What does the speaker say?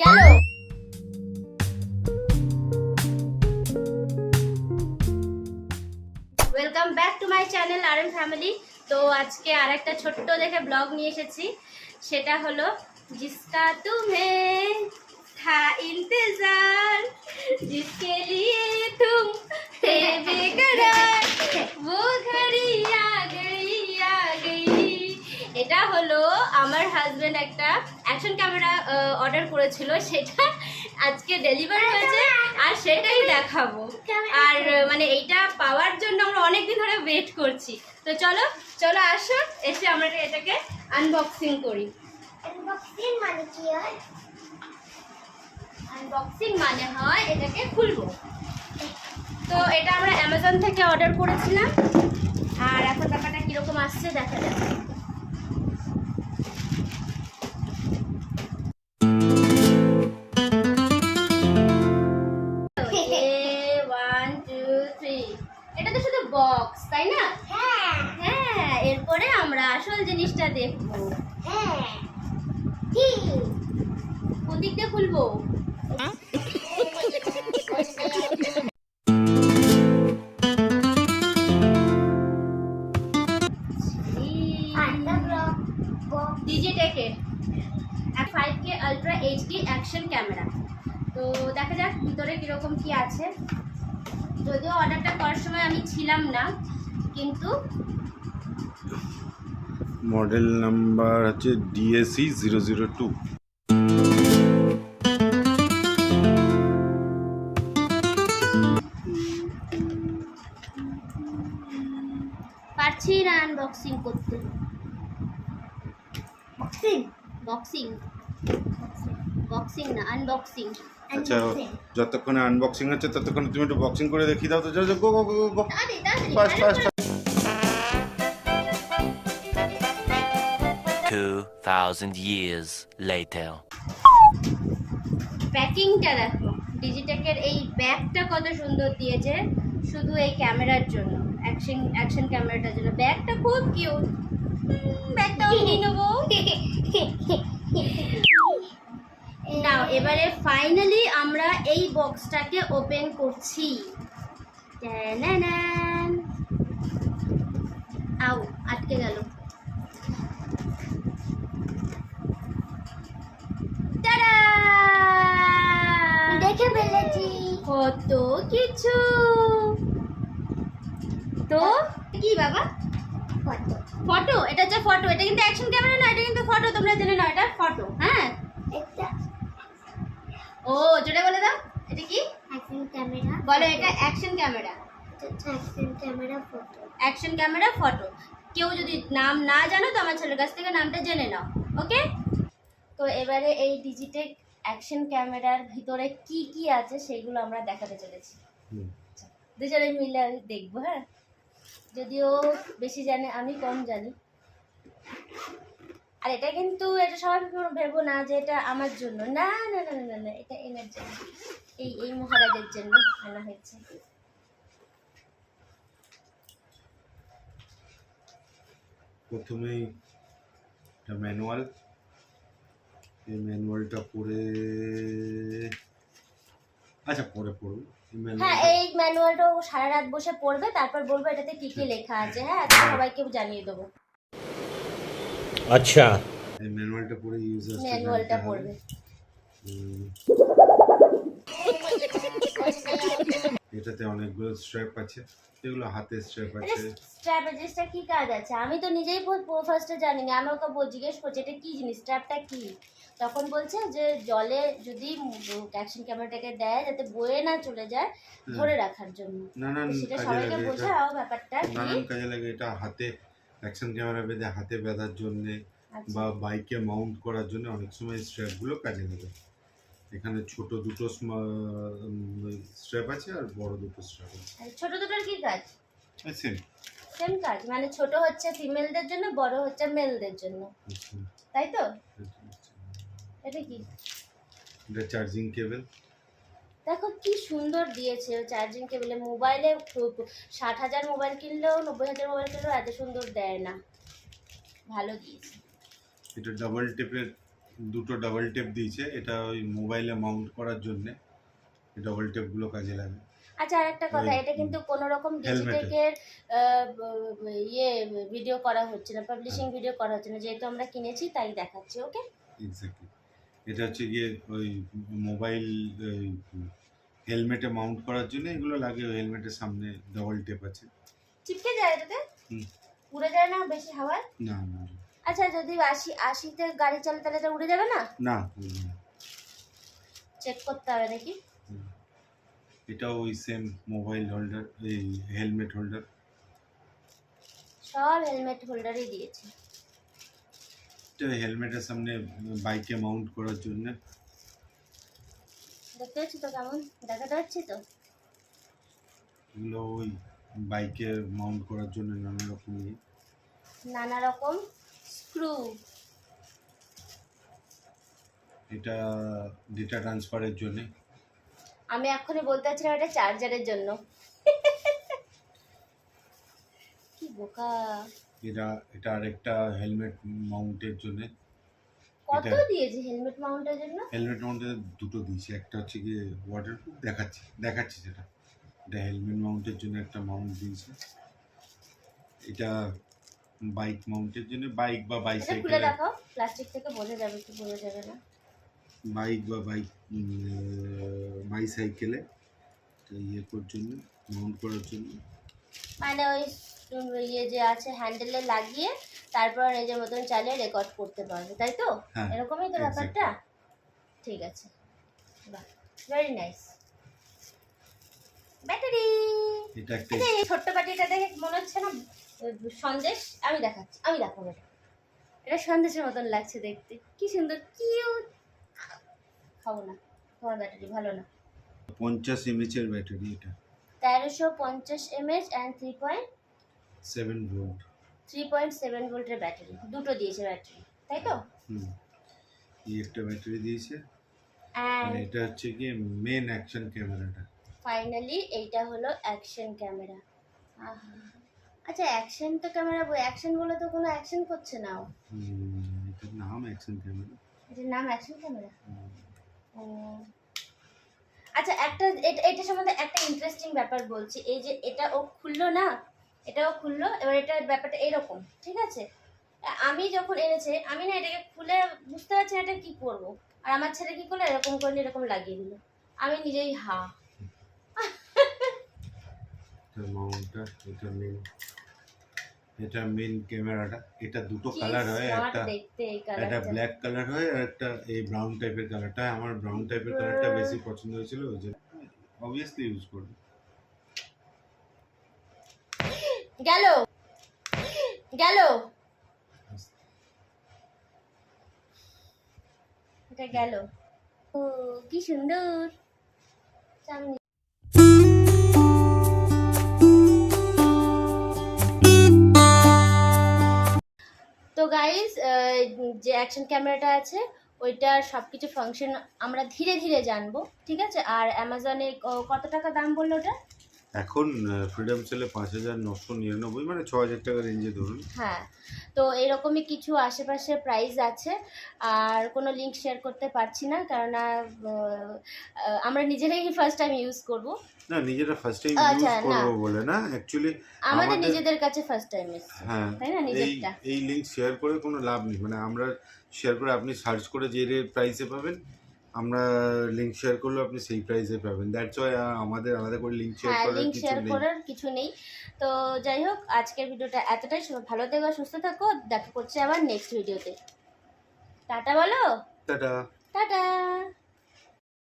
গেল। Welcome back to my channel R M family. তো আজকে আরেকটা ছোট্ট দেখে ব্লগ নিয়ে এসেছি, সেটা হলো জিসকা তুমে था इंतजार जिसके लिए तुम थे बेकरार वो घड़ी आ गई। এটা হলো আমার হাজবেন্ড একটা অ্যাকশন ক্যামেরা অর্ডার করেছিল, সেটা আজকে ডেলিভারি হয়েছে আর সেটাই দেখাবো। আর মানে এইটা পাওয়ার জন্য আমরা অনেকদিন ধরে ওয়েট করছি। তো চলো চলো আসো, এসে আমরা এটাকে আনবক্সিং করি। আনবক্সিং মানে কি হয়? আনবক্সিং মানে হয় এটাকে খুলবো। তো এটা আমরা অ্যামাজন থেকে অর্ডার করেছিলাম, আর এখন ব্যাপারটা কিরকম আসছে দেখা যাক। এটা তো শুধু বক্স, তাই না? হ্যাঁ হ্যাঁ, এরপরে আমরা আসল জিনিসটা দেখবো। হ্যাঁ কি কোন দিক দিয়ে খুলবো? ডিজিটেকের 5K ultra HD action camera. তো দেখা যাক ভিতরে কিরকম কি আছে। যদিও অর্ডারটা করার সময় আমি ছিলাম না, কিন্তু মডেল নাম্বার হচ্ছে DSE 002। পারছি না আনবক্সিং করতে। বক্সিং বক্সিং বক্সিং না, আনবক্সিং। আচ্ছা, যতক্ষণে আনবক্সিং হচ্ছে ততক্ষণে তুমি একটু বক্সিং করে দেখিয়ে দাও তো। যাও যাও, গো গো গো গো, ফাস্ট ফাস্ট। 2000 years later. প্যাকিংটা দেখো, ডিজিটেকের এই ব্যাগটা কত সুন্দর দিয়েছে, শুধু এই ক্যামেরার জন্য, অ্যাকশন ক্যামেরাটার জন্য। ব্যাগটা খুব কিউট, ব্যাগটাও নিয়ে নেবো। নাও এবারে ফাইনালি আমরা এই বক্সটাকে ওপেন করছি। ট্যানানান। আউ, আটকে গেল। টাডা! দেখে ফেলেছি। কত কিছু। তো কি বাবা? ফটো ফটো, এটা হচ্ছে ফটো। এটা কিন্তু অ্যাকশন ক্যামেরা না, এটা কিন্তু ফটো। তোমরা জেনে নাও, এটা ফটো। হ্যাঁ, এটা ও জোরে বলে দাও, এটা কি অ্যাকশন ক্যামেরা। বলো? এটা action camera. Action camera photo. Action camera photo. কেউ যদি নাম না জানো তো আমার ছেলের কাছ থেকে নামটা জেনে নাও, ওকে? তো এবারে এই ডিজিটেক অ্যাকশন ক্যামেরার ভিতরে কি কি আছে সেগুলো আমরা দেখাতে চলেছি। দুজনে মিলে দেখবো। হ্যাঁ, যদিও বেশি জানে, আমি কম জানি। আর এটা কিন্তু, এটা সবাই ভেবো না যে এটা আমার জন্য। না না না না না, এটা এনার জন্য, এই মহারাজের জন্য আনা হয়েছে। প্রথমেই একটা ম্যানুয়াল। এই ম্যানুয়ালটা পড়ে, আচ্ছা পরে পড়বো। হ্যাঁ, এই ম্যানুয়ালটা ও সারা রাত বসে পড়বে, তারপর বলবো এটাতে কি কি লেখা আছে। হ্যাঁ, তো সবাইকে জানিয়ে দেবো। अच्छा, এই ম্যানুয়ালটা পড়ে ইউজার ম্যানুয়ালটা পড়বে। এটাতে অনেকগুলো স্ট্র্যাপ আছে, এগুলো হাতে স্ট্র্যাপ এটা আছে। স্ট্র্যাপেজিসটা কি কাজ আছে? আমি তো নিজেই ফার্স্টে জানি না। আমি ওকে জিজ্ঞেস করছি এটা কি জিনিস, স্ট্র্যাপটা কি। তখন বলছে যে জলে যদি অ্যাকশন ক্যামেরাটাকে দেয় যাতে বয়ে না চলে যায়, ধরে রাখার জন্য। নানান তো সেটা কাজে সবাইকে লাগে এটা, বোঝাও ব্যাপারটা কি। নানান কাজে লাগে এটা। হাতে অ্যাকশন ক্যামেরা বেঁধে হাতে বাঁধার জন্য আচ্ছা। বা বাইকে মাউন্ট করার জন্য অনেক সময় স্ট্র্যাপগুলো কাজে লাগে। এখানে ছোট দুটো স্ট্র্যাপ আছে আর বড় দুটো স্ট্র্যাপ আছে। আর ছোট দুটোর কি কাজ? সেম সেম কাজ, মানে ছোট হচ্ছে ফিমেলদের জন্য, বড় হচ্ছে মেলদের জন্য, তাই তো? এটা কি? এটা চার্জিং কেবল। দেখো কি সুন্দর দিয়েছে চার্জিং কেবলে। মোবাইলে 60,000 মোবাইল কিনলেও, 90,000 মোবাইল কিনলেও এত সুন্দর দেয় না। ভালো দিয়েছে। এটা ডাবল টেপের দুটো ডাবল টেপ দিয়েছে, এটা ওই মোবাইলে মাউন্ট করার জন্য ডাবল টেপগুলো কাজে লাগে। আচ্ছা, আর একটা কথা, ওই, এটা কিন্তু কোনো রকম helmet-এ। ডিজিটেকের ইয়ে ভিডিও করা হচ্ছে না, পাবলিশিং ভিডিও করা হচ্ছে না, যেহেতু আমরা কিনেছি তাই দেখাচ্ছি। ওকে, এক্স্যাক্টলি। এটা হচ্ছে গিয়ে ওই মোবাইল হেলমেটে মাউন্ট করার জন্য এগুলো লাগে। ওই হেলমেটের সামনে ডাবল টেপ আছে। চিপকে যায় এটাতে? হুম। উড়ে যায় না বেশি হাওয়ায়? না না আচ্ছা, যদি 80-80-তে গাড়ি চালে তাহলে এটা উড়ে যাবে না? না, চেক করতে হবে দেখি। এটাও ওই সেম মোবাইল হোল্ডার, এই হেলমেট হোল্ডার। সব হেলমেট হোল্ডারই দিয়েছে। এটা হেলমেটের সামনে বাইকে মাউন্ট করার জন্য। দেখতে পাচ্ছি তো, কেমন দেখাতে পাচ্ছি তো? এগুলো ওই বাইকে মাউন্ট করার জন্য নানা রকম স্ক্রু। এটা ডেটা ট্রান্সফারের জন্য। আমি এখনই বলতে চাচ্ছিলাম এটা চার্জারের জন্য। কি বোকা! এটা আরেকটা হেলমেট মাউন্টের জন্য। কত এটা- দিয়েছে হেলমেট মাউন্টের জন্য? হেলমেট মাউন্টের দুটো দিয়েছি, একটা হচ্ছে গিয়ে ওয়াটারপ্রুফ, দেখাচ্ছি সেটা। এটা হেলমেট মাউন্টের জন্য একটা মাউন্ট দিয়েছে। এটা বাইক মাউন্টের জন্য, বাইক বা এটা খুলে বাইসাইকেলে, দেখাও, প্লাস্টিক থেকে বোঝা যাবে কি বোঝা যাবে না। বাইসাইকেলে ইয়ে করার জন্য, মাউন্ট করার জন্য। মানে ওই ইয়ে যে আছে হ্যান্ডেলে লাগিয়ে তারপর নিজের মতন চালিয়ে রেকর্ড করতে পারবে, তাই তো? হ্যাঁ, এরকমই তো ব্যাপারটা। ঠিক আছে, বাহ, ভেরি নাইস। ব্যাটারি। এটা একটা আচ্ছা, এই ছোট্ট ব্যাটারিটা দেখে মনে হচ্ছে না সন্দেশ? আমি দেখাবো এটা। এটা সন্দেশের মতন লাগছে দেখতে, কি সুন্দর, কিউট। খাবো না, তোমার ব্যাটারি ভালো না। 50 mAh ব্যাটারি। এটা 1350 mAh অ্যান্ড 7 ভোল্ট। 3.7 ভোল্টের ব্যাটারি, দুটো দিয়েছে ব্যাটারি, তাই তো? এই একটা ব্যাটারি দিয়েছে। আর অ্যান্ড এটা হচ্ছে কি মেন অ্যাকশন ক্যামেরাটা। ফাইনালি এইটা হলো অ্যাকশন ক্যামেরা। আচ্ছা, অ্যাকশন তো ক্যামেরা, অ্যাকশন বলে তো কোনো অ্যাকশন করছে না ও। এটার নাম অ্যাকশন ক্যামেরা। এটার নাম অ্যাকশন ক্যামেরা। ও আচ্ছা, এটা সম্বন্ধে একটা ইন্টারেস্টিং ব্যাপার বলছি। এই যে এটা ও খুললো না, এটাও খুললো, এবার এটার ব্যাপারটা এরকম, ঠিক আছে? আমি যখন এনেছে, আমি না এটাকে খুলে বুঝতে পারছি না এটা কি করবো, আর আমার ছেলে কি করলো, এরকম করলে এরকম লাগিয়ে দিল, আমি নিজেই এটা মাউন্টটা, এটা মেন ক্যামেরাটা। এটা দুটো কি কালার হয়, smart একটা দেখতে এই একটা কালারটা। ব্ল্যাক কালার হয় আর একটা এই ব্রাউন টাইপের কালারটা। আমার ব্রাউন টাইপের কালারটা বেশি পছন্দ হয়েছিল, ওই জন্য অবভিয়াসলি ইউজ করব। গেল এটা গেল। ও কি সুন্দর সামনে। তো গাইস, যে অ্যাকশন ক্যামেরাটা আছে ওইটার সব কিছু ফাংশন আমরা ধীরে ধীরে জানবো, ঠিক আছে? আর অ্যামাজনে কত টাকা দাম বললো ওটা? এখন ফ্রিডম সেলে 5999, মানে 6000 টাকা রেঞ্জে ধরুন। হ্যাঁ, তো এরকমই কিছু আশেপাশে প্রাইস আছে। আর কোনো লিঙ্ক শেয়ার করতে পারছি না, কারণ আমরা নিজেরাই ফার্স্ট টাইম ইউজ করব। না, নিজেরা ফার্স্ট টাইম আচ্ছা, ইউজ করব বলে না, অ্যাকচুয়ালি আমাদের নিজেদের কাছে ফার্স্ট টাইম এসেছে, হ্যাঁ, তাই না? নিজেরটা এই লিঙ্ক শেয়ার করে কোনো লাভ নেই। মানে আমরা শেয়ার করে, আপনি সার্চ করে যে প্রাইসে পাবেন, আমরা লিঙ্ক শেয়ার করলে আপনি সেই প্রাইসে পাবেন। দ্যাটস ওয়াই আমাদের আলাদা করে লিঙ্ক শেয়ার হ্যাঁ, করার লিঙ্ক কিছু শেয়ার নেই। করার কিছু নেই। তো যাই হোক, আজকের ভিডিওটা এতটাই। ভালো থেকো, সুস্থ থাকো, দেখা করছে আবার নেক্সট ভিডিওতে। টাটা বলো। টাটা। টাটা।